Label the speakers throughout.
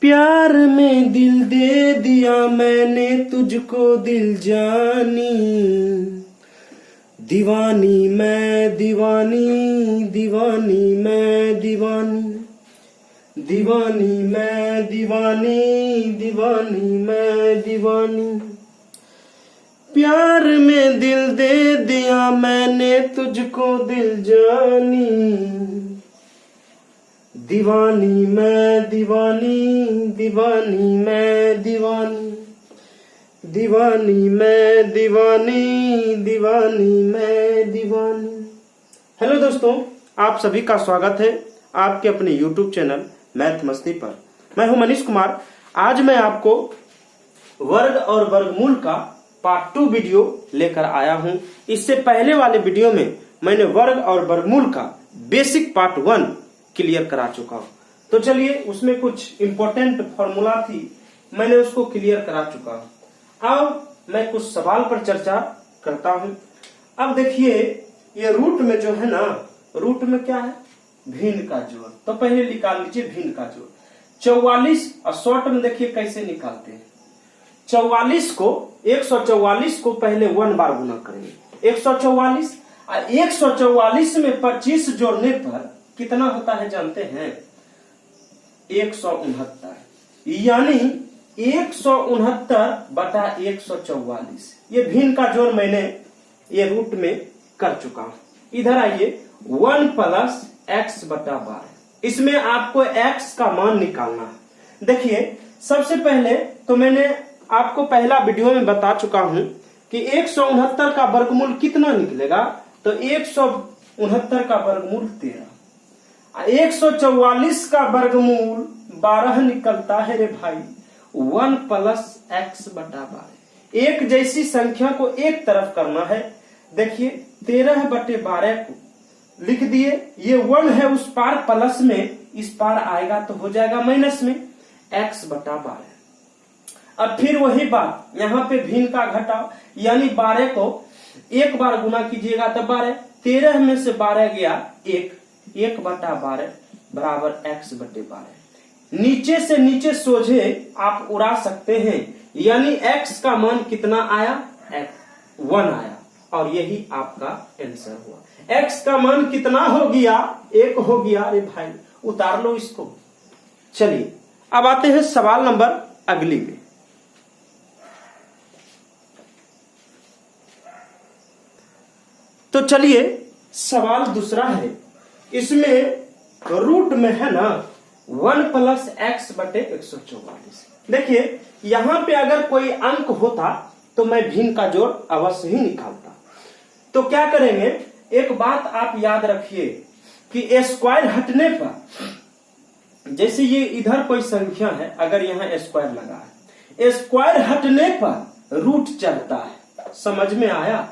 Speaker 1: प्यार में दिल दे दिया मैंने तुझको दिल जानी, दीवानी मैं दीवानी, दीवानी मैं दीवानी, दीवानी मैं दीवानी, दीवानी मैं दीवानी। प्यार में दिल दे दिया मैंने तुझको दिल जानी, दीवानी मैं दीवानी, दीवानी मैं दीवानी, दीवानी मैं दीवानी, दीवानी मैं दीवानी। हेलो दोस्तों, आप सभी का स्वागत है आपके अपने YouTube चैनल मैथ मस्ती पर। मैं हूं मनीष कुमार। आज मैं आपको वर्ग और वर्गमूल का पार्ट 2 वीडियो लेकर आया हूं। इससे पहले वाले वीडियो में मैंने वर्ग और वर्गमूल का बेसिक पार्ट 1 क्लियर करा चुका हूं। तो चलिए, उसमें कुछ इंपॉर्टेंट फॉर्मूला थी, मैंने उसको क्लियर करा चुका हूं। अब मैं कुछ सवाल पर चर्चा करता हूं। अब देखिए, ये रूट में जो है ना, रूट में क्या है? भिन्न का जोड़। तो पहले निकाल लीजिए भिन्न का जोड़। 44 और शॉर्ट में देखिए कैसे निकालते हैं। 44 को 144 को पहले 1 बार गुना करेंगे। 144 और 144 में 25 जोड़ने पर कितना होता है जानते हैं? 169। यानी 169 बटा 144। ये भिन्न का जोड़ मैंने ये रूट में कर चुका हूं। इधर आइए, 1 प्लस एक्स बटा 12। इसमें आपको x का मान निकालना है। देखिए, सबसे पहले तो मैंने आपको पहला वीडियो में बता चुका हूं कि 169 का वर्गमूल कितना निकलेगा। तो 169 का वर्गमूल 13, 144 का वर्गमूल 12 निकलता है रे भाई। 1 प्लस एक्स बटा 12। एक जैसी संख्या को एक तरफ करना है। देखिए, 13 बटे 12 को लिख दिए। ये 1 है उस पार, प्लस में इस पार आएगा तो हो जाएगा माइनस में x बटा 12। अब फिर वही बात, यहाँ पे भिन्न का घटाव, यानी 12 को एक बार गुना कीजिएगा तो 12। 13 में से 12 गया 1 बटा 12 बराबर x बटे 12। नीचे से नीचे सोझे आप उड़ा सकते हैं, यानी x का मान कितना आया? 1 आया, और यही आपका आंसर हुआ। x का मान कितना हो गया? 1 हो गया। अरे भाई, उतार लो इसको। चलिए, अब आते हैं सवाल नंबर अगली में। तो चलिए, सवाल दूसरा है। इसमें रूट में है ना 1 प्लस एक्स बटे 144। देखिए, यहां पे अगर कोई अंक होता तो मैं भिन्न का जोड़ अवश्य ही निकालता। तो क्या करेंगे, एक बात आप याद रखिए कि स्क्वायर हटने पर, जैसे ये इधर कोई संख्या है, अगर यहाँ स्क्वायर लगा है, स्क्वायर हटने पर रूट चढ़ता है। समझ में आया?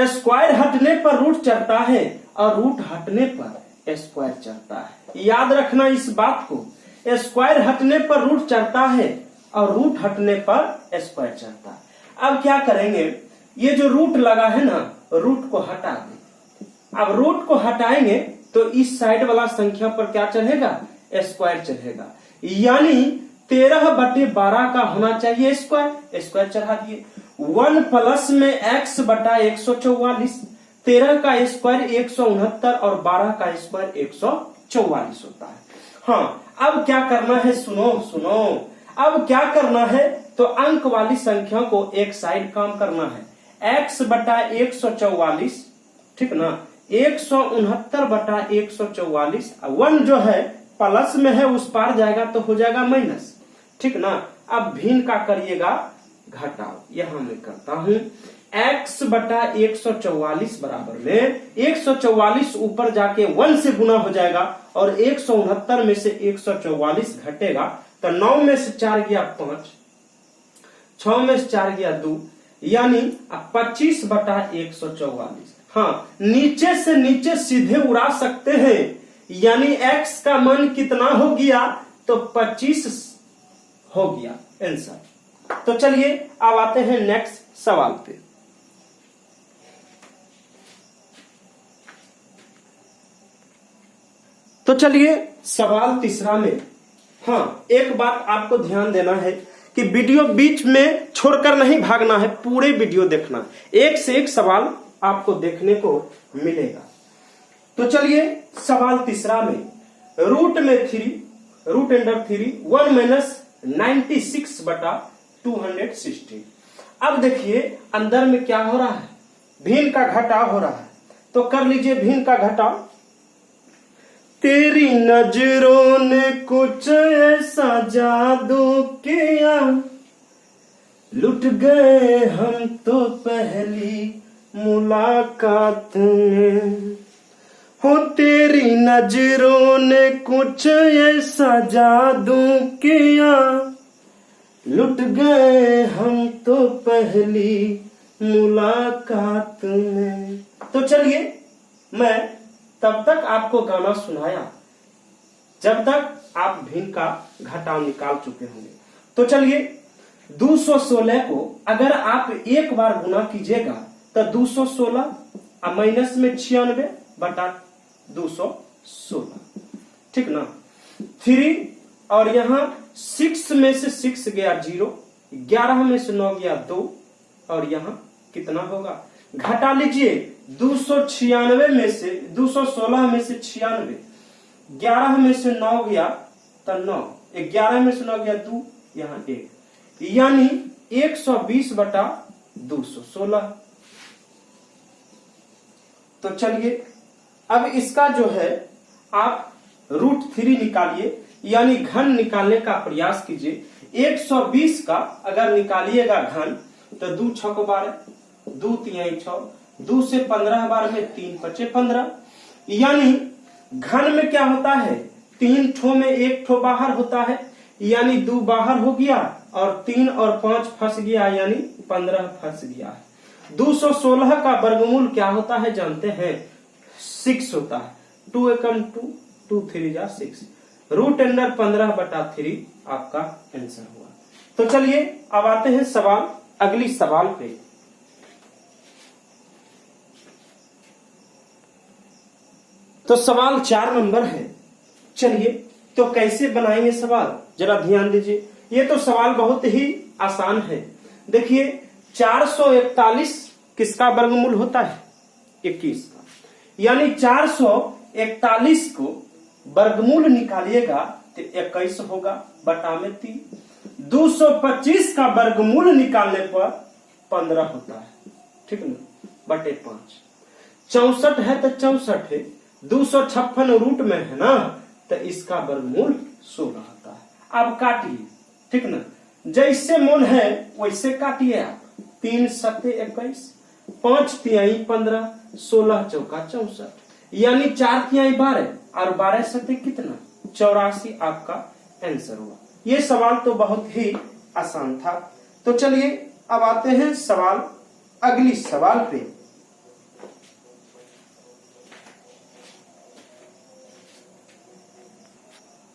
Speaker 1: स्क्वायर हटने पर रूट चढ़ता है और रूट हटने पर स्क्वायर चढ़ता है। याद रखना इस बात को। स्क्वायर हटने पर रूट चढ़ता है और रूट हटने पर स्क्वायर चढ़ता है। अब क्या करेंगे, ये जो रूट लगा है ना, रूट को हटा दें। अब रूट को हटाएंगे तो इस साइड वाला संख्या पर क्या चढ़ेगा? स्क्वायर चढ़ेगा। यानी 13 बटे 12 का होना चाहिए स्क्वायर। स्क्वायर चढ़ा दिए। 1 प्लस में x बटा 144। 13 का स्क्वायर 169 और 12 का स्क्वायर 144 होता है। हाँ, अब क्या करना है? सुनो। अब क्या करना है? तो अंक वाली संख्या को एक साइड काम करना है। x बटा 144, ठीक ना? 169 बटा 144। 1 जो है प्लस में है, उस पार जाएगा तो हो जाएगा माइनस, ठीक ना? अब भिन्न का करिएगा घटाव। यहां मैं करता हूं। x बटा 144 बराबर में 144 ऊपर जाके 1 से गुना हो जाएगा और 169 में से 144 घटेगा तो 9 में से 4 गया 5, 6 में से 4 गया 2, यानी 25 बटा 144। हाँ, नीचे से नीचे सीधे उड़ा सकते हैं, यानी x का मान कितना हो गया? तो 25 हो गया आंसर। तो चलिए, अब आते हैं नेक्स्ट सवाल पे। तो चलिए, सवाल तीसरा में हाँ, एक बात आपको ध्यान देना है कि वीडियो बीच में छोड़कर नहीं भागना है, पूरे वीडियो देखना, एक से एक सवाल आपको देखने को मिलेगा। तो चलिए सवाल तीसरा में रूट में 3 रूट अंडर 3 1 माइनस 96 बटा 260। अब देखिए अंदर में क्या हो रहा है, भिन्न का घटाव हो रहा है, तो कर लीजिए भिन्न का घटाव। तेरी नजरों ने कुछ ऐसा जादू किया, लुट गए हम तो पहली मुलाकात में। हो तेरी नजरों ने कुछ ऐसा जादू किया, लुट गए हम तो पहली मुलाकात में। तो चलिए मैं तब तक आपको गाना सुनाया जब तक आप भिन्न का घटाव निकाल चुके होंगे। तो चलिए 216 को अगर आप एक बार गुना कीजिएगा तो 216 माइनस में 96 बटा 216, ठीक ना। 3 और यहाँ 6 में से 6 गया 0, 11 में से 9 गया 2, और यहाँ कितना होगा घटा लीजिए 296 में से 216 में से 96, 11 में से 9 गया तो 9, 11 में से 9 गया 2, यहाँ 1, यानी 120 बटा 216। तो चलिए अब इसका जो है आप √3 निकालिए, यानी घन निकालने का प्रयास कीजिए। 120 का अगर निकालिएगा घन तो 2 6 12, 2 3 6, 2 से 15 बार में 3 5 15, यानी घन में क्या होता है 3 ठो में 1 ठो बाहर होता है, यानी 2 बाहर हो गया और 3 और 5 फंस गया, यानी 15 फंस गया है। 216 का वर्गमूल क्या होता है जानते हैं, 6 होता है। 2 एकम 2, 2 3 जा 6, रूट अंडर 15 बटा 3 आपका आंसर हुआ। तो चलिए अब आते हैं सवाल अगली सवाल पे। तो सवाल 4 नंबर है। चलिए तो कैसे बनाएंगे सवाल जरा ध्यान दीजिए। ये तो सवाल बहुत ही आसान है। देखिए 441 किसका वर्गमूल होता है 21 का, यानी 441 को वर्गमूल निकालिएगा तो 21 होगा बटा में 3। 225 का वर्गमूल निकालने पर 15 होता है, ठीक ना, बटे 5। 64 है तो 64 है, 256 रूट में है ना, तो इसका वर्गमूल 16 होता है। अब काटिए, ठीक ना, जैसे मन है वैसे काटिए आप। 3 7 21, 5 3 15, 16 चौका 64, यानी 4 3 12 और 12 7 कितना 84 आपका आंसर हुआ। ये सवाल तो बहुत ही आसान था। तो चलिए अब आते हैं सवाल अगली सवाल पे।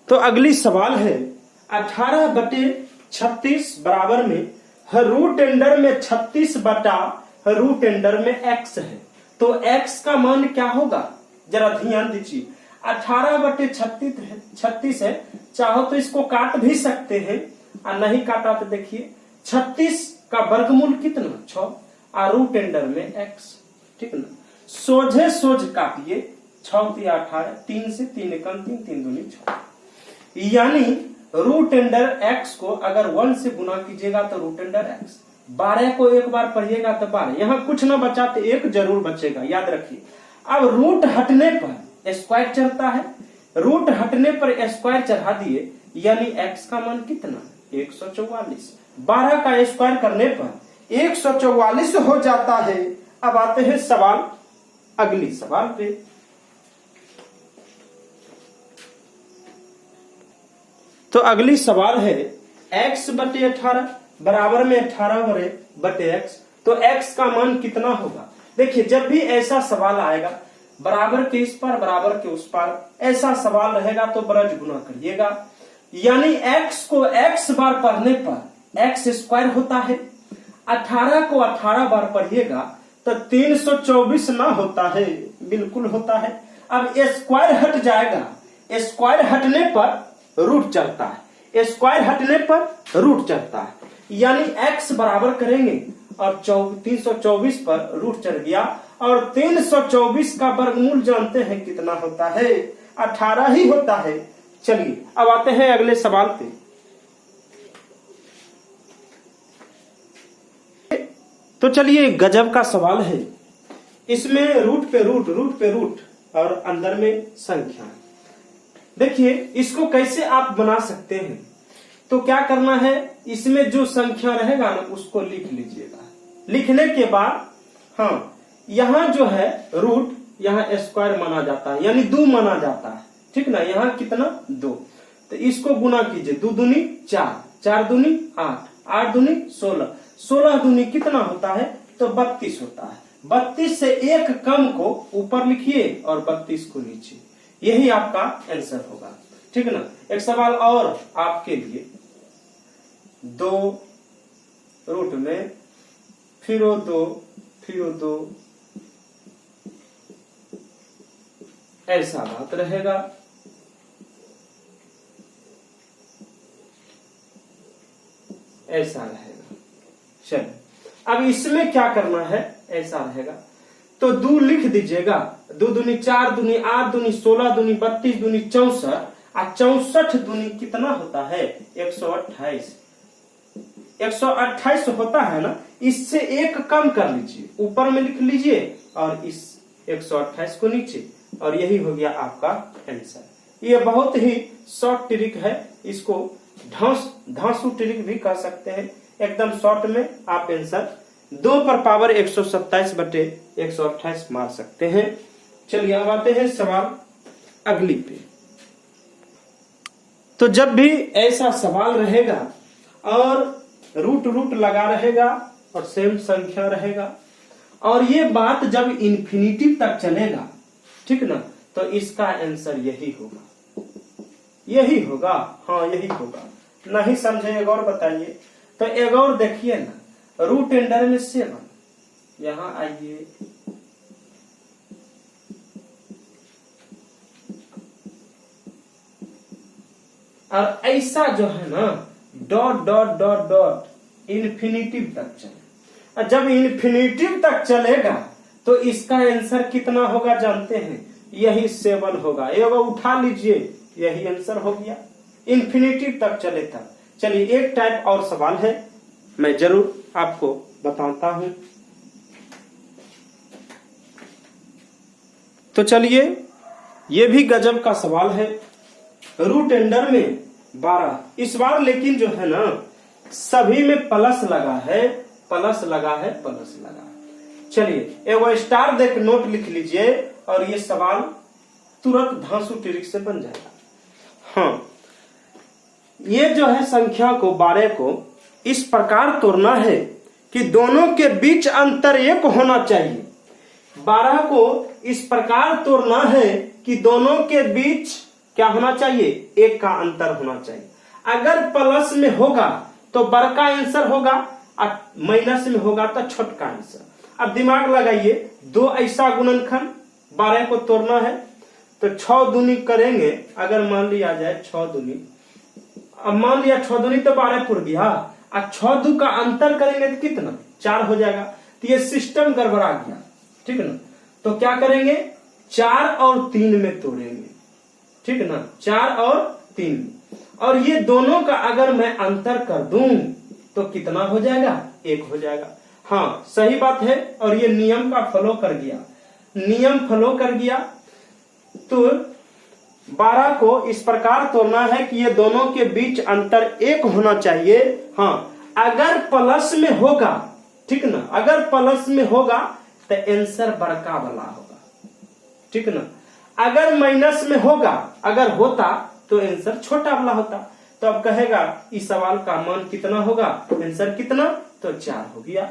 Speaker 1: तो अगली सवाल है 18 बटे 36 बराबर में रूट अंडर में 36 बटा रूट अंडर में x है। तो x का मान क्या होगा जरा ध्यान दीजिए। 18 बटे 36 है, चाहो तो इसको काट भी सकते हैं और नहीं काटा तो देखिए 36 का वर्गमूल कितना 6 और रूट अंडर में x, ठीक ना। सोझे सोझ काटिए, 6 3 18, 3 से 3 कम 3 3 दूनी 6, यानी रूट अंडर x को अगर 1 से गुना कीजिएगा तो रूट अंडर x। 12 को एक बार पढ़िएगा तो 12, यहाँ कुछ ना बचा तो 1 जरूर बचेगा, याद रखिए। अब रूट हटने पर स्क्वायर चढ़ता है, रूट हटने पर स्क्वायर चढ़ा दिए, यानी x का मान कितना 144। 12 का स्क्वायर करने पर 144 हो जाता है। अब आते हैं सवाल अगली सवाल पे। तो अगली सवाल है x बटे 18 बराबर में 18 बटे x। तो x का मान कितना होगा। देखिए जब भी ऐसा सवाल आएगा बराबर के इस पार बराबर के उस पार ऐसा सवाल रहेगा तो ब्रज गुना करिएगा, यानी x को x बार पढ़ने पर x स्क्वायर होता है। 18 को 18 बार पढ़िएगा तो 324 ना होता है, बिल्कुल होता है। अब स्क्वायर हट जाएगा, स्क्वायर हटने पर रूट चलता है, स्क्वायर हटने पर रूट चढ़ता है, यानी x बराबर करेंगे और 324 पर रूट चढ़ गया, और 324 का वर्गमूल जानते हैं कितना होता है, 18 ही होता है। चलिए अब आते हैं अगले सवाल पे। तो चलिए गजब का सवाल है, इसमें रूट पे रूट, रूट पे रूट और अंदर में संख्या। देखिए इसको कैसे आप बना सकते हैं। तो क्या करना है, इसमें जो संख्या रहेगा ना उसको लिख लीजिएगा। लिखने के बाद हाँ यहाँ जो है रूट, यहाँ स्क्वायर माना जाता है, यानी 2 माना जाता है, ठीक ना। यहाँ कितना 2, तो इसको गुना कीजिए, 2 दूनी 4, 4 दूनी 8, 8 दूनी 16, 16 दूनी कितना होता है, तो 32 होता है। 32 से एक कम को ऊपर लिखिए और 32 को नीचे, यही आपका आंसर होगा, ठीक ना। एक सवाल और आपके लिए, 2 रूट में फिर 2 फिर 2, ऐसा बात रहेगा। ऐसा रहेगा। चलिए अब इसमें क्या करना है, ऐसा रहेगा तो 2 लिख दीजिएगा, 2 दूनी 4 दूनी 8 दूनी 16 दूनी 32 दूनी 64, और 64 दूनी कितना होता है, 128। 128 होता है ना, इससे एक कम कर लीजिए, ऊपर में लिख लीजिए और इस 128 को नीचे, और यही हो गया आपका आंसर। ये बहुत ही शॉर्ट ट्रिक है, इसको धांसू ट्रिक भी कह सकते हैं। एकदम शॉर्ट में आप आंसर 2 पर पावर 127 बटे 128 मार सकते हैं। चलिए अब आते हैं सवाल अगली पे। तो जब भी ऐसा सवाल रहेगा और रूट रूट लगा रहेगा और सेम संख्या रहेगा, और ये बात जब इन्फिनिटी तक चलेगा, ठीक ना, तो इसका आंसर यही होगा, यही होगा, हाँ यही होगा। नहीं समझे एक और बताइए, तो एक और देखिए ना, रूट अंडर में 7, यहां आइए, और ऐसा जो है ना dot dot dot dot infinitive तक चले, और जब इन्फिनिटिव तक चलेगा तो इसका आंसर कितना होगा जानते हैं, यही 7 होगा। एक उठा लीजिए, यही आंसर हो गया, इन्फिनिटिव तक चले था। चलिए एक टाइप और सवाल है, मैं जरूर आपको बताता हूं। तो चलिए ये भी गजब का सवाल है, रूट अंडर में 12। इस बार लेकिन जो है ना सभी में प्लस लगा है, प्लस लगा है, प्लस लगा है। चलिए एगो स्टार देख नोट लिख लीजिए और ये सवाल तुरंत धांसू ट्रिक से बन जाएगा। हाँ, ये जो है संख्या को 12 को इस प्रकार तोड़ना है कि दोनों के बीच अंतर 1 होना चाहिए। 12 को इस प्रकार तोड़ना है कि दोनों के बीच क्या होना चाहिए, 1 का अंतर होना चाहिए। अगर प्लस में होगा तो बड़का आंसर होगा, और माइनस में होगा तो छोटका आंसर। अब दिमाग लगाइए, 2 ऐसा गुणनखंड 12 को तोड़ना है तो 6 दूनी करेंगे। अगर मान लिया जाए 6 दूनी, अब मान लिया 6 दूनी तो 12 पुर गया, और 6 दू का अंतर करेंगे तो कितना, 4 हो जाएगा। तो ये सिस्टम गड़बड़ा गया, ठीक है ना। तो क्या करेंगे, 4 और 3 में तोड़ेंगे, ठीक है ना, 4 और 3। और ये दोनों का अगर मैं अंतर कर दूं तो कितना हो जाएगा, 1 हो जाएगा। हाँ सही बात है, और ये नियम का फॉलो कर गया, नियम फॉलो कर गया। तो 12 को इस प्रकार तोड़ना है कि ये दोनों के बीच अंतर 1 होना चाहिए। हाँ अगर प्लस में होगा, ठीक ना, अगर प्लस में होगा तो आंसर बड़का वाला होगा, ठीक ना। अगर माइनस में होगा, अगर होता तो आंसर छोटा वाला होता। तो अब कहेगा इस सवाल का मान कितना होगा, आंसर कितना, तो 4 हो गया।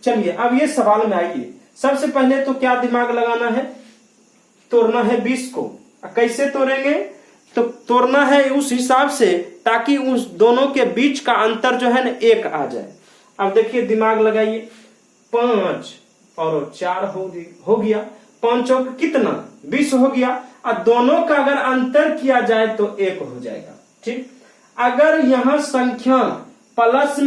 Speaker 1: चलिए अब ये सवाल में आइए, सबसे पहले तो क्या दिमाग लगाना है, तोड़ना है 20 को। कैसे तोड़ेंगे, तो तोड़ना है उस हिसाब से ताकि उस दोनों के बीच का अंतर जो है ना 1 आ जाए। अब देखिए दिमाग लगाइए, 5 और 4 हो गया, 5 और कितना, 20 हो गया, और दोनों का अगर अंतर किया जाए तो 1 हो जाएगा, ठीक। अगर यहां संख्या प्लस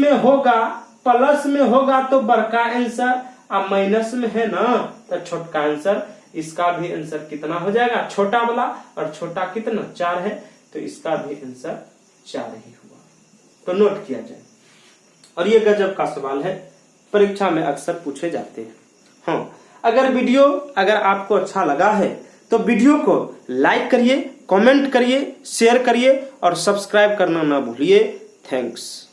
Speaker 1: में होगा तो बड़का आंसर, अब माइनस में है ना तो छोटका आंसर। इसका भी आंसर कितना हो जाएगा, छोटा वाला, और छोटा कितना 4 है, तो इसका भी आंसर 4 ही हुआ। तो नोट किया जाए। और ये गजब का सवाल है, परीक्षा में अक्सर पूछे जाते हैं। हाँ, अगर आपको अच्छा लगा है तो वीडियो को लाइक करिए, कमेंट करिए, शेयर करिए और सब्सक्राइब करना ना भूलिए। थैंक्स।